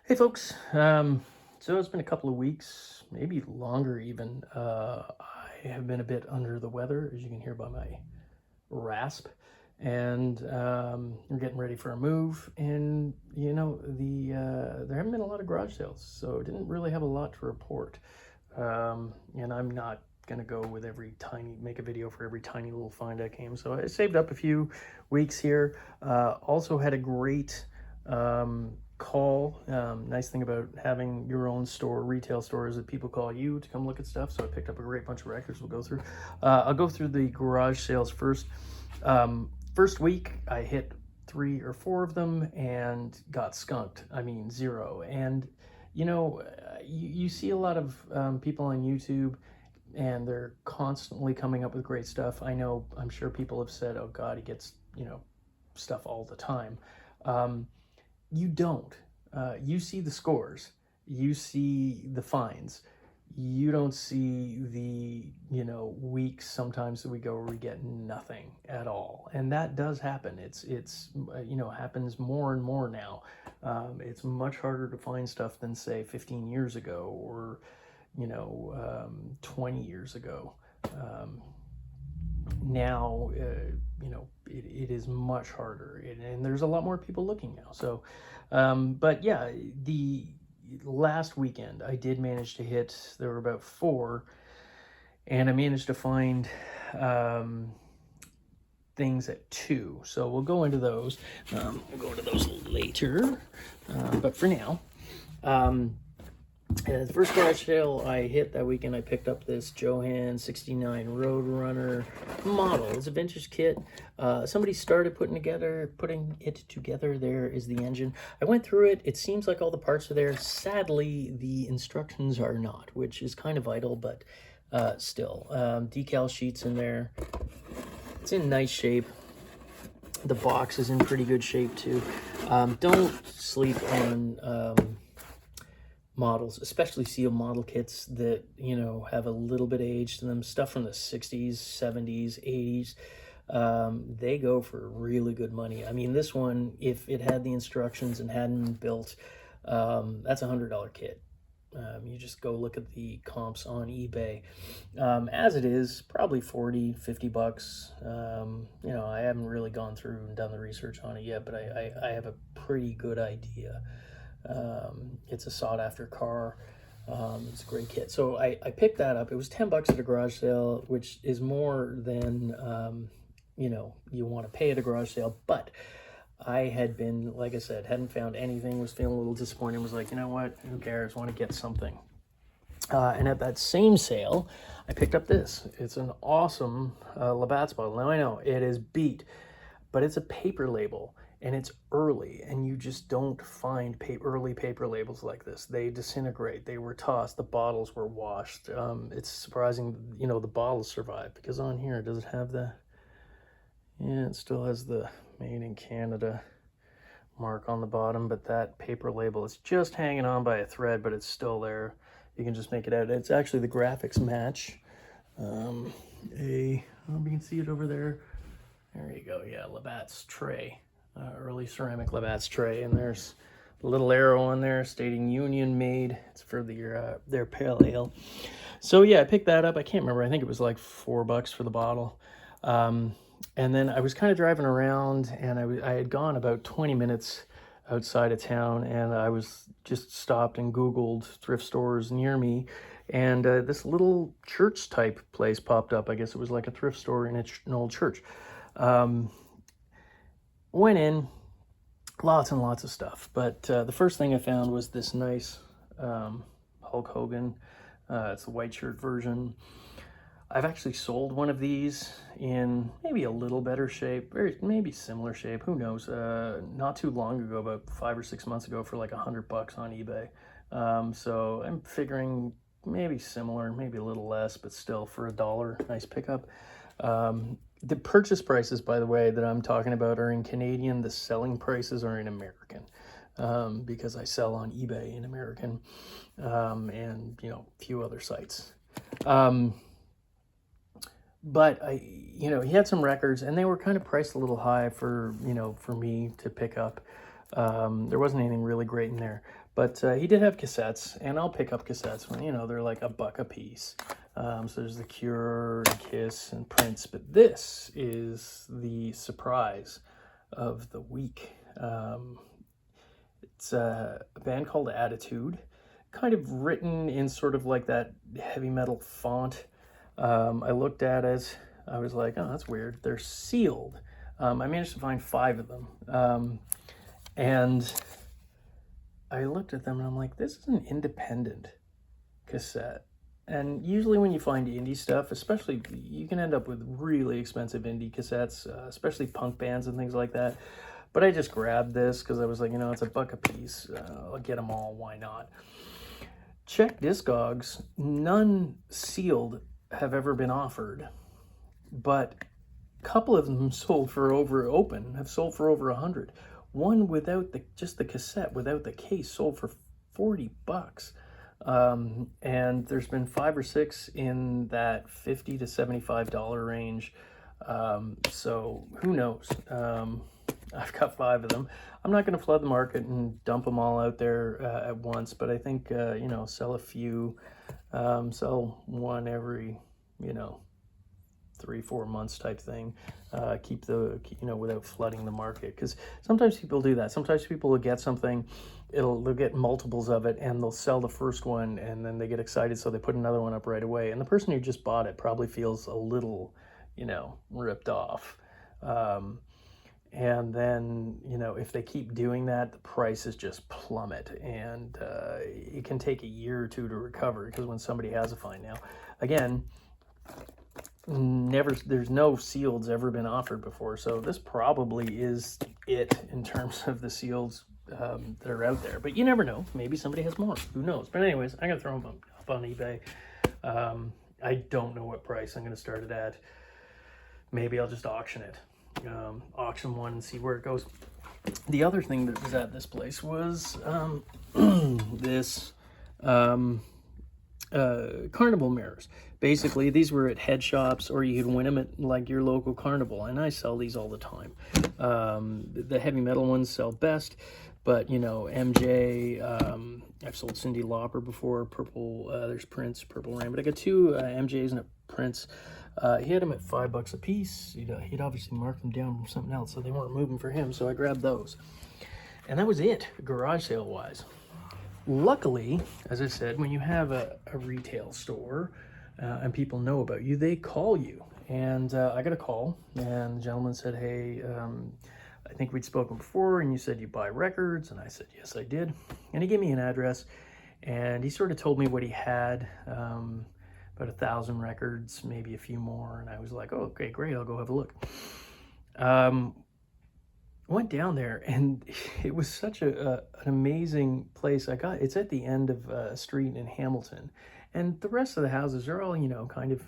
Hey folks, so it's been a couple of weeks, maybe longer even. I have been a bit under the weather, as you can hear by my rasp, and we're getting ready for a move. And there haven't been a lot of garage sales, so didn't really have a lot to report. And I'm not gonna go with make a video for every tiny little find I came. So I saved up a few weeks here. Also had a great call. Nice thing about having your own store, retail store, is that people call you to come look at stuff. So I picked up a great bunch of records we'll go through. I'll go through the garage sales first. First week, I hit 3 or 4 of them and got skunked. I mean, zero. And you see a lot of people on YouTube, and they're constantly coming up with great stuff. I'm sure people have said, "Oh God, he gets stuff all the time." You don't. You see the scores. You see the finds. You don't see the weeks sometimes that we go where we get nothing at all, and that does happen. It's happens more and more now. It's much harder to find stuff than say 15 years ago or 20 years ago. Now it is much harder, and there's a lot more people looking now. So but yeah, the last weekend I did manage to hit, there were about 4, and I managed to find things at 2, so we'll go into those. Later, but for now, the first garage sale I hit that weekend, I picked up this Johan 69 Roadrunner model. It's a vintage kit. Somebody started putting it together. There is the engine. I went through it. It seems like all the parts are there. Sadly, the instructions are not, which is kind of vital, but still. Decal sheets in there. It's in nice shape. The box is in pretty good shape too. Don't sleep on models, especially seal model kits that have a little bit of age to them. Stuff from the 60s, 70s, 80s, they go for really good money. I mean, this one, if it had the instructions and hadn't been built, that's $100 kit. You just go look at the comps on eBay. As it is, probably 40, 50 bucks. I haven't really gone through and done the research on it yet, but I have a pretty good idea. It's a sought after car. It's a great kit. So I picked that up. It was 10 bucks at a garage sale, which is more than, you want to pay at a garage sale. But I had been, like I said, hadn't found anything, was feeling a little disappointed, was like, you know what, who cares, want to get something. And at that same sale, I picked up this. It's an awesome Labatt's bottle. Now I know it is beat, but it's a paper label. And it's early, and you just don't find early paper labels like this. They disintegrate. They were tossed. The bottles were washed. It's surprising, the bottles survived, because on here, does it have the... Yeah, it still has the Made in Canada mark on the bottom, but that paper label is just hanging on by a thread, but it's still there. You can just make it out. It's actually the graphics match. You can see it over there. There you go. Yeah, Labatt's tray. Early ceramic Labatt's tray, and there's a little arrow on there stating Union Made. It's for their pale ale. So yeah, I picked that up. I can't remember. I think it was like $4 for the bottle. And then I was kind of driving around, and I had gone about 20 minutes outside of town, and I was just stopped and Googled thrift stores near me, and this little church type place popped up. I guess it was like a thrift store in an old church. Went in, lots and lots of stuff, but the first thing I found was this nice Hulk Hogan. It's the white shirt version. I've actually sold one of these in maybe a little better shape, or maybe similar shape, who knows, not too long ago, about 5 or 6 months ago, for like $100 on eBay. So I'm figuring maybe similar, maybe a little less, but still for $1, nice pickup. The purchase prices, by the way, that I'm talking about are in Canadian. The selling prices are in American, because I sell on eBay in American, and a few other sites. But he had some records, and they were kind of priced a little high for me to pick up. There wasn't anything really great in there. But he did have cassettes, and I'll pick up cassettes when, they're like $1 a piece. So there's The Cure, and Kiss, and Prince. But this is the surprise of the week. It's a band called Attitude, kind of written in sort of like that heavy metal font. I looked at it. I was like, oh, that's weird. They're sealed. I managed to find 5 of them. And I looked at them and I'm like, this is an independent cassette. And usually when you find indie stuff, especially, you can end up with really expensive indie cassettes, especially punk bands and things like that. But I just grabbed this because I was like, it's $1 a piece. I'll get them all. Why not? Check Discogs. None sealed have ever been offered. But a couple of them have sold for over 100. One without just the cassette, without the case, sold for $40. And there's been 5 or 6 in that $50 to $75 range. So who knows? I've got 5 of them. I'm not going to flood the market and dump them all out there at once, but I think, sell a few, sell one every, 3-4 months type thing. Keep without flooding the market, because sometimes people do that. Sometimes people will get something, they'll get multiples of it, and they'll sell the first one, and then they get excited, so they put another one up right away. And the person who just bought it probably feels a little, ripped off. And then, if they keep doing that, the prices just plummet, and it can take a year or 2 to recover, because when somebody has a find now, again, there's no sealeds ever been offered before, so this probably is it in terms of the seals that are out there. But you never know, maybe somebody has more, who knows. But anyways, I'm gonna throw them up on eBay. I don't know what price I'm gonna start it at. Maybe I'll just auction it, auction one and see where it goes. The other thing that was at this place was this carnival mirrors. Basically, these were at head shops, or you could win them at like your local carnival, and I sell these all the time. The heavy metal ones sell best, but MJ, I've sold Cyndi Lauper before. Purple, there's Prince, Purple Rain, but I got 2 MJs and a Prince. He had them at $5 a piece. He'd obviously marked them down from something else, so they weren't moving for him, so I grabbed those. And that was it, garage sale wise. Luckily, as I said, when you have a retail store and people know about you, they call you. And I got a call, and the gentleman said, hey, I think we'd spoken before, and you said you buy records. And I said, yes, I did. And he gave me an address, and he sort of told me what he had, about 1,000 records, maybe a few more. And I was like, oh, okay, great, I'll go have a look. Went down there, and it was such an amazing place. It's at the end of a street in Hamilton, and the rest of the houses are all, kind of,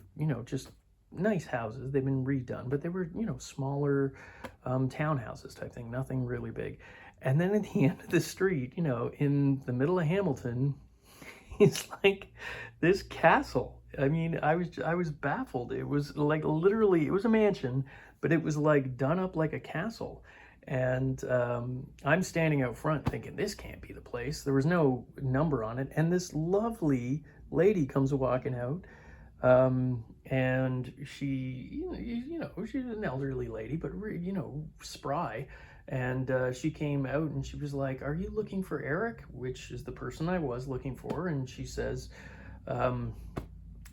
just nice houses. They've been redone, but they were, smaller townhouses type thing, nothing really big. And then at the end of the street, in the middle of Hamilton, it's like this castle. I mean, I was baffled. It was like literally, it was a mansion, but it was like done up like a castle. And I'm standing out front thinking, this can't be the place. There was no number on it. And this lovely lady comes walking out. And she, she's an elderly lady, but, spry. And she came out and she was like, are you looking for Eric? Which is the person I was looking for. And she says,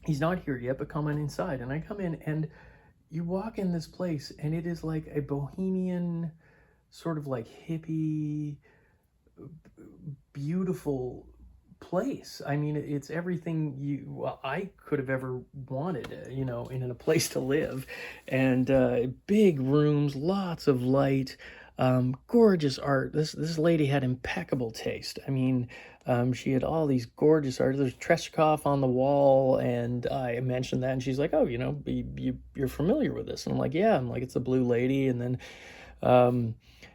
he's not here yet, but come on inside. And I come in, and you walk in this place, and it is like a bohemian, sort of like hippie, beautiful place. I mean, it's everything I could have ever wanted, in a place to live. And big rooms, lots of light, gorgeous art. This lady had impeccable taste. I mean, she had all these gorgeous art. There's Treschkoff on the wall, and I mentioned that, and she's like, oh, you're familiar with this? And I'm like, yeah. I'm like, it's a Blue Lady. And then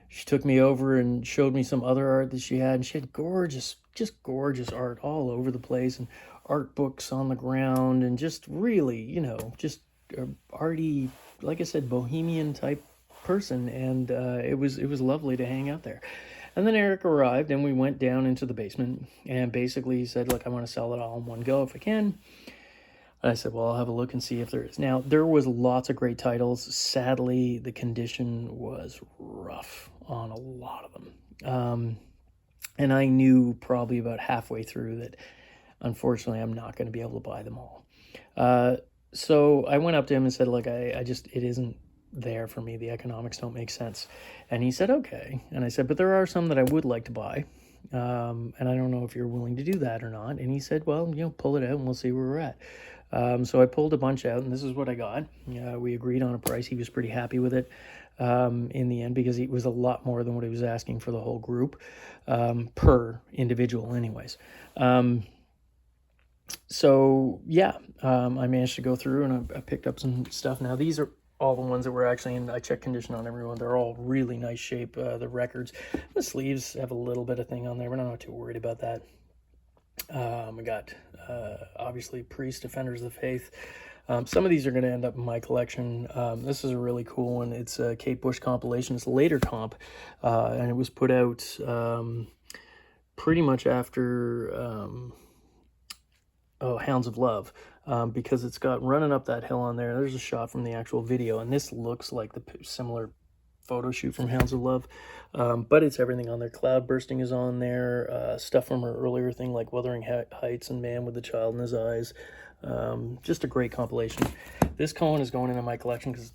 she took me over and showed me some other art that she had, and she had just gorgeous art all over the place, and art books on the ground, and just really, just arty, like I said, bohemian type person. And it was lovely to hang out there. And then Eric arrived, and we went down into the basement, and basically he said, look, I want to sell it all in one go if I can. And I said, well, I'll have a look and see if there is. Now, there was lots of great titles. Sadly, the condition was rough on a lot of them. And I knew probably about halfway through that, unfortunately, I'm not going to be able to buy them all. So I went up to him and said, look, I just, it isn't there for me. The economics don't make sense. And he said, okay. And I said, but there are some that I would like to buy. And I don't know if you're willing to do that or not. And he said, well, pull it out and we'll see where we're at. So I pulled a bunch out, and this is what I got. We agreed on a price. He was pretty happy with it in the end, because it was a lot more than what he was asking for the whole group, per individual anyways. So yeah, I managed to go through, and I picked up some stuff. Now, these are all the ones that were actually in. I checked condition on everyone. They're all really nice shape. The records, the sleeves have a little bit of thing on there, but I'm not too worried about that. I got obviously Priest, Defenders of the Faith. Some of these are going to end up in my collection. This is a really cool one. It's a Kate Bush compilation. It's a later comp, and it was put out pretty much after Hounds of Love, because it's got Running Up That Hill on there. There's a shot from the actual video, and this looks like the similar photo shoot from Hounds of Love, but it's everything on there. Cloud Bursting is on there, stuff from her earlier thing like Wuthering Heights and Man with the Child in His Eyes. Just a great compilation. This Cohen is going into my collection because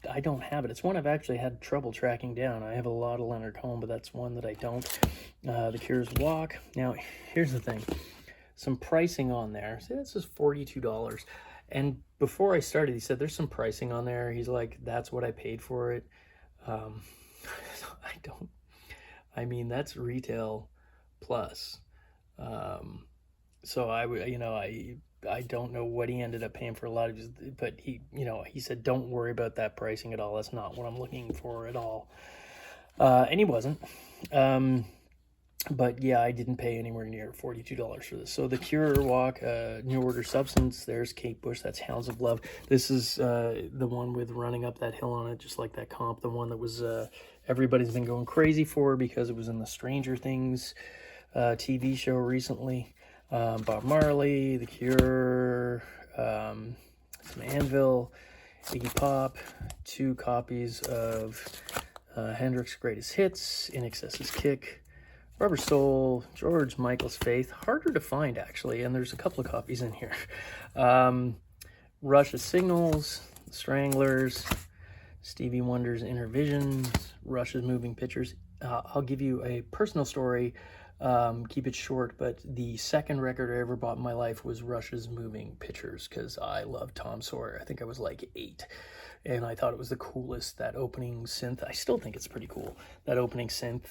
I don't have it. It's one I've actually had trouble tracking down. I have a lot of Leonard Cohen, but that's one that I don't. The Cure's Walk. Now, here's the thing. Some pricing on there. See, this is $42. And before I started, he said, there's some pricing on there. He's like, that's what I paid for it. I mean, that's retail plus. So I don't know what he ended up paying for a lot of his, but he said, don't worry about that pricing at all. That's not what I'm looking for at all. And he wasn't. But yeah, I didn't pay anywhere near $42 for this. So the Cure Walk, New Order Substance, there's Kate Bush, that's Hounds of Love. This is the one with Running Up That Hill on it, just like that comp, the one that was everybody's been going crazy for because it was in the Stranger Things TV show recently. Bob Marley, The Cure, some Anvil, Iggy Pop, 2 copies of Hendrix' Greatest Hits, In Excess's Kick, Rubber Soul, George Michael's Faith, harder to find actually, and there's a couple of copies in here. Rush's Signals, Stranglers, Stevie Wonder's Inner Visions, Rush's Moving Pictures. I'll give you a personal story, keep it short, but the second record I ever bought in my life was Rush's Moving Pictures, because I loved Tom Sawyer. I think I was like 8. And I thought it was the coolest, that opening synth. I still think it's pretty cool. That opening synth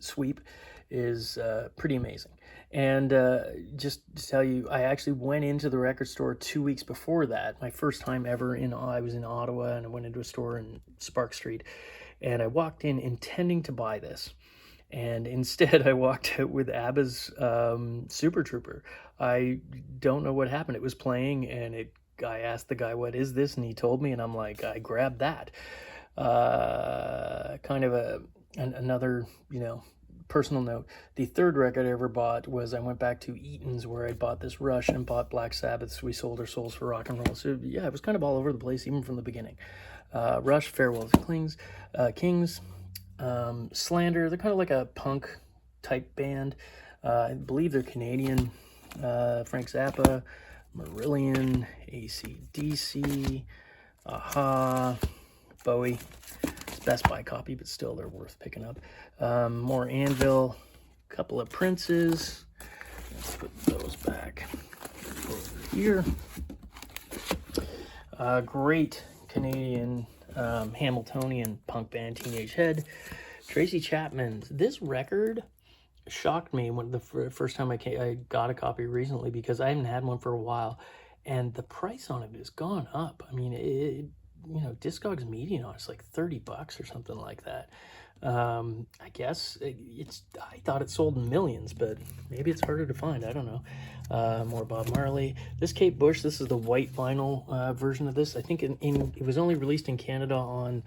sweep is pretty amazing. And just to tell you, I actually went into the record store 2 weeks before that. My first time ever I was in Ottawa, and I went into a store in Spark Street, and I walked in intending to buy this. And instead I walked out with ABBA's Super Trooper. I don't know what happened. It was playing, and I asked the guy, what is this? And he told me, and I'm like, I grabbed that. Kind of another, personal note. The third record I ever bought was, I went back to Eaton's, where I bought this Rush and bought Black Sabbath's We Sold Our Souls for Rock and Roll. So yeah, it was kind of all over the place, even from the beginning. Rush, Farewell to Kings, Slander. They're kind of like a punk type band. I believe they're Canadian. Frank Zappa, Marillion, AC/DC, Aha, Bowie. It's Best Buy copy, but still they're worth picking up. More Anvil, a couple of Princes. Let's put those back over here. Great Canadian Hamiltonian punk band, Teenage Head. Tracy Chapman. This record shocked me when the first time I got a copy recently, because I hadn't had one for a while, and the price on it has gone up. I mean, Discogs median on it's like $30 or something like that. I guess I thought it sold in millions, but maybe it's harder to find. I don't know. More Bob Marley. This Kate Bush, this is the white vinyl version of this. I think it was only released in Canada on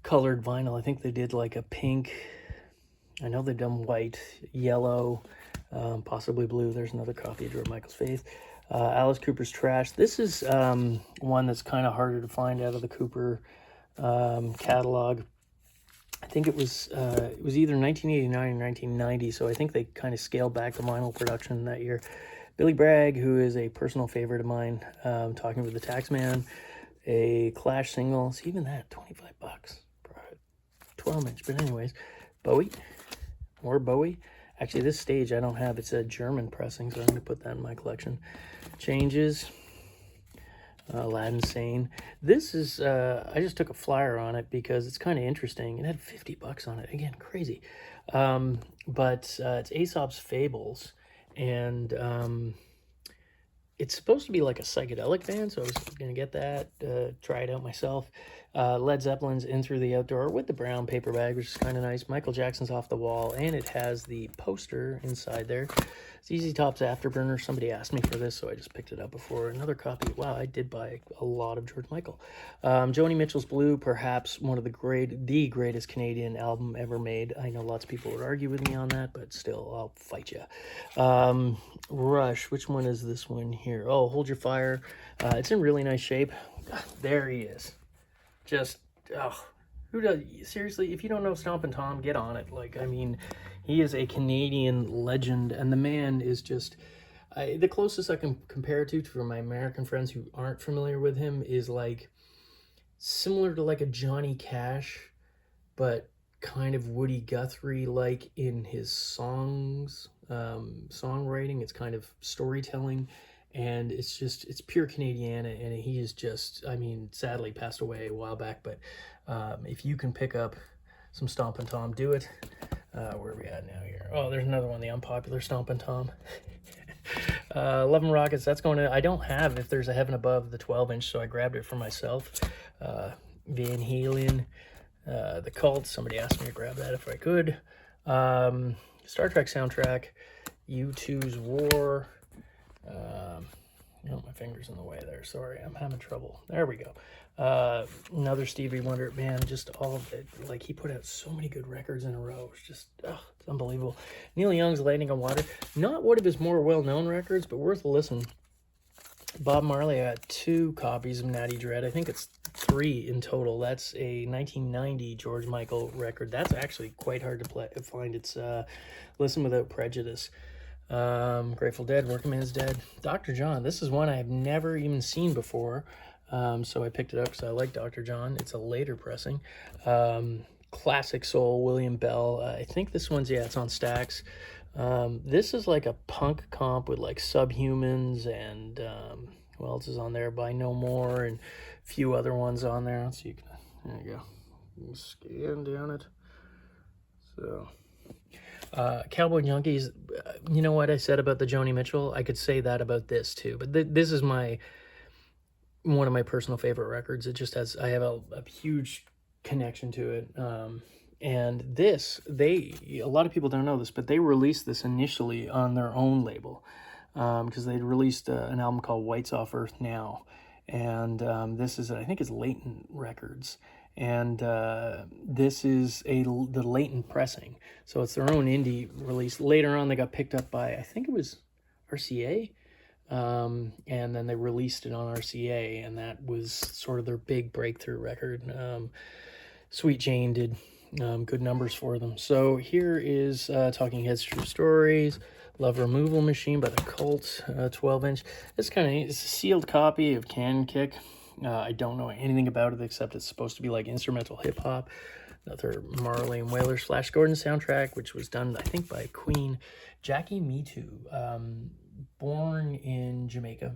colored vinyl. I think they did like a pink, I know they've done white, yellow, possibly blue. There's another copy of George Michael's Faith. Alice Cooper's Trash. This is one that's kind of harder to find out of the Cooper catalog. I think it was either 1989 or 1990, so I think they kind of scaled back the vinyl production that year. Billy Bragg, who is a personal favorite of mine, Talking with the Taxman, a Clash single. It's even that, 25 bucks for a 12-inch. But anyways, Bowie, more Bowie. Actually, this stage I don't have. It's a German pressing, so I'm going to put that in my collection. Changes. Aladdin Sane. This is, I just took a flyer on it because it's kind of interesting. It had 50 bucks on it. Again, crazy. But it's Aesop's Fables. And it's supposed to be like a psychedelic band, so I was going to get that, try it out myself. Led Zeppelin's In Through the Outdoor with the brown paper bag, which is kind of nice. Michael Jackson's Off the Wall, and it has the poster inside there. It's Easy Top's Afterburner. Somebody asked me for this, so I just picked it up before. Another copy. Wow, I did buy a lot of George Michael. Joni Mitchell's Blue, perhaps one of the greatest Canadian album ever made. I know lots of people would argue with me on that, but still, I'll fight you. Rush, which one is this one here? Oh, Hold Your Fire. It's in really nice shape. There he is. Just, oh, who does, seriously, if you don't know Stompin' Tom, get on it. Like, I mean, he is a Canadian legend, and the man is just, the closest I can compare it to for my American friends who aren't familiar with him is like, similar to like a Johnny Cash, but kind of Woody Guthrie-like in his songs, songwriting. It's kind of storytelling. And it's just, it's pure Canadiana, and he is just, I mean, sadly passed away a while back, but if you can pick up some Stompin' Tom, do it. Where are we at now here? Oh, there's another one, the unpopular Stompin' Tom. Love and Rockets, that's going to, I don't have If There's a Heaven Above, the 12-inch, so I grabbed it for myself. Van Halen, The Cult, somebody asked me to grab that if I could. Star Trek soundtrack, U2's War. Oh, my finger's in the way there. Sorry, I'm having trouble. There we go. Another Stevie Wonder. Man, just all of it. Like, he put out so many good records in a row. It's just, it's unbelievable. Neil Young's Landing on Water. Not one of his more well-known records, but worth a listen. Bob Marley, I got 2 copies of Natty Dread. I think it's 3 in total. That's a 1990 George Michael record. That's actually quite hard to find. It's Listen Without Prejudice. Grateful Dead, Working Man's Dead. Dr. John, this is one I have never even seen before, so I picked it up because I like Dr. John. It's a later pressing. Classic soul, William Bell. I think this one's, yeah, it's on Stax. This is like a punk comp with like Subhumans and who else is on there? By No More and a few other ones on there. Let's see, there you go. You can scan down it. So... Cowboy Junkies, you know what I said about the Joni Mitchell? I could say that about this too, but this is one of my personal favorite records. It just has, I have a huge connection to it. And this, a lot of people don't know this, but they released this initially on their own label, because they'd released an album called White's Off Earth Now. And this is, I think it's Leighton Records. And this is the Leighton pressing, so it's their own indie release. Later on, they got picked up by, I think it was RCA, and then they released it on RCA, and that was sort of their big breakthrough record. Sweet Jane did good numbers for them. So here is Talking Heads True Stories, Love Removal Machine by The Cult, 12-inch. It's a sealed copy of Can Kick. I don't know anything about it except it's supposed to be like instrumental hip-hop. Another Marley and Wailers Flash Gordon soundtrack, which was done, I think, by Queen. Jackie Me Too, born in Jamaica,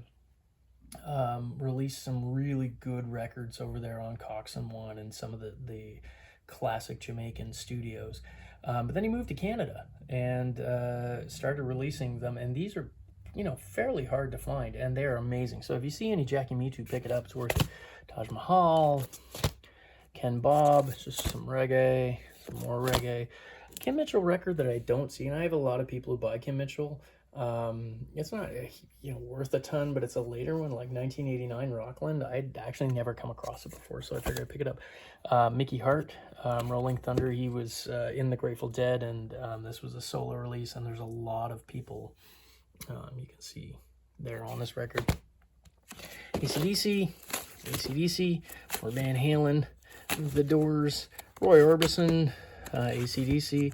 released some really good records over there on Coxsone One and some of the classic Jamaican studios. But then he moved to Canada and started releasing them, and these are, you know, fairly hard to find, and they're amazing. So if you see any Jackie Me Too, pick it up. It's worth it. Taj Mahal, Ken Bob, just some reggae, some more reggae. Kim Mitchell record that I don't see, and I have a lot of people who buy Kim Mitchell. It's not, worth a ton, but it's a later one, like 1989 Rockland. I'd actually never come across it before, so I figured I'd pick it up. Mickey Hart, Rolling Thunder, he was in the Grateful Dead, and this was a solo release, and there's a lot of people you can see there on this record. AC/DC, or Van Halen, The Doors, Roy Orbison, AC/DC,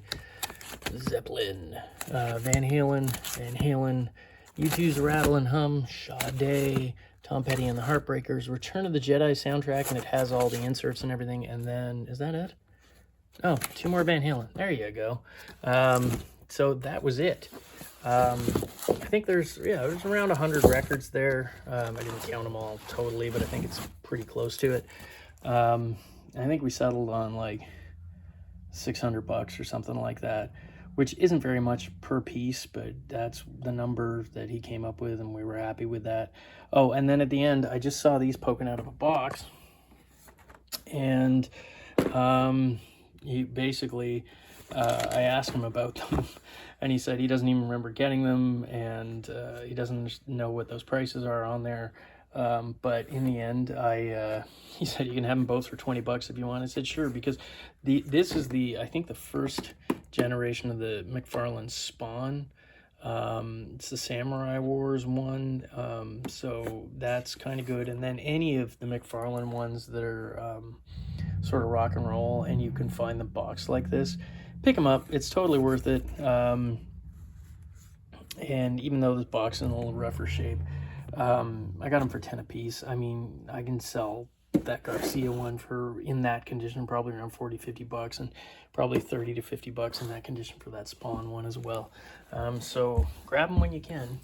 Zeppelin, Van Halen, U2's Rattle and Hum, Sade, Tom Petty and the Heartbreakers, Return of the Jedi soundtrack, and it has all the inserts and everything. And then, is that it? Oh, 2 more Van Halen. There you go. So that was it. I think there's around 100 records there. I didn't count them all totally, but I think it's pretty close to it. I think we settled on like $600 or something like that, which isn't very much per piece, but that's the number that he came up with, and we were happy with that. Oh, and then at the end, I just saw these poking out of a box, and he basically, I asked him about them, and he said he doesn't even remember getting them, and he doesn't know what those prices are on there. But in the end, he said you can have them both for $20 if you want. I said sure, because this is I think the first generation of the McFarlane Spawn. It's the Samurai Wars one, so that's kind of good. And then any of the McFarlane ones that are sort of rock and roll, and you can find them boxed like this, pick them up. It's totally worth it. And even though this box is in a little rougher shape, I got them for 10 a piece. I mean, I can sell that Garcia one for, in that condition, probably around $40-50, and probably $30 to $50 in that condition for that Spawn one as well. So grab them when you can,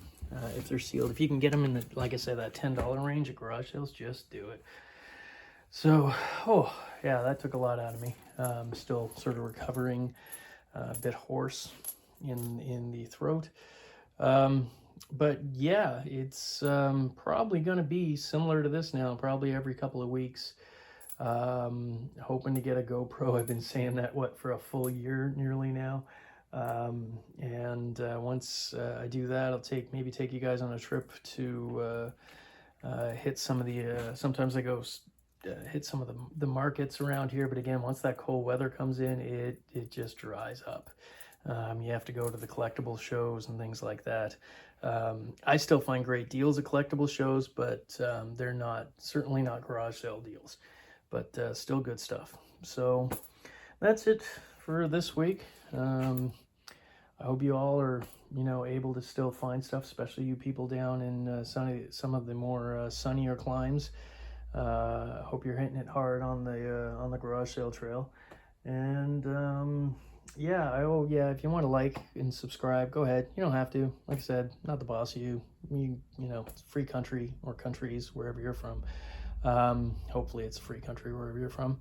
if they're sealed. If you can get them in the, like I said, that $10 range at garage sales, just do it. So, oh yeah, that took a lot out of me. Still sort of recovering, a bit hoarse in the throat. But yeah, it's probably going to be similar to this now, probably every couple of weeks. Hoping to get a GoPro. I've been saying that, for a full year nearly now. And once I do that, I'll maybe take you guys on a trip to hit some of the, sometimes I go hit some of the markets around here. But again, once that cold weather comes in, it just dries up. You have to go to the collectible shows and things like that. I still find great deals at collectible shows, but they're certainly not garage sale deals, but still good stuff. So that's it for this week. I hope you all are, able to still find stuff, especially you people down in some of the more sunnier climes. I hope you're hitting it hard on the garage sale trail. And yeah, if you want to like and subscribe, go ahead. You don't have to. Like I said, not the boss of you. It's a free country, or countries, wherever you're from. Hopefully it's a free country wherever you're from.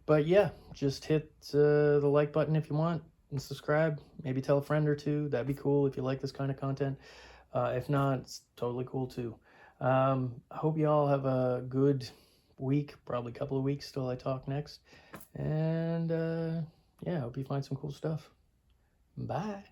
But yeah, just hit the like button if you want, and subscribe. Maybe tell a friend or two. That'd be cool if you like this kind of content. If not, it's totally cool too. I hope you all have a good week, probably a couple of weeks till I talk next. And yeah, I hope you find some cool stuff. Bye.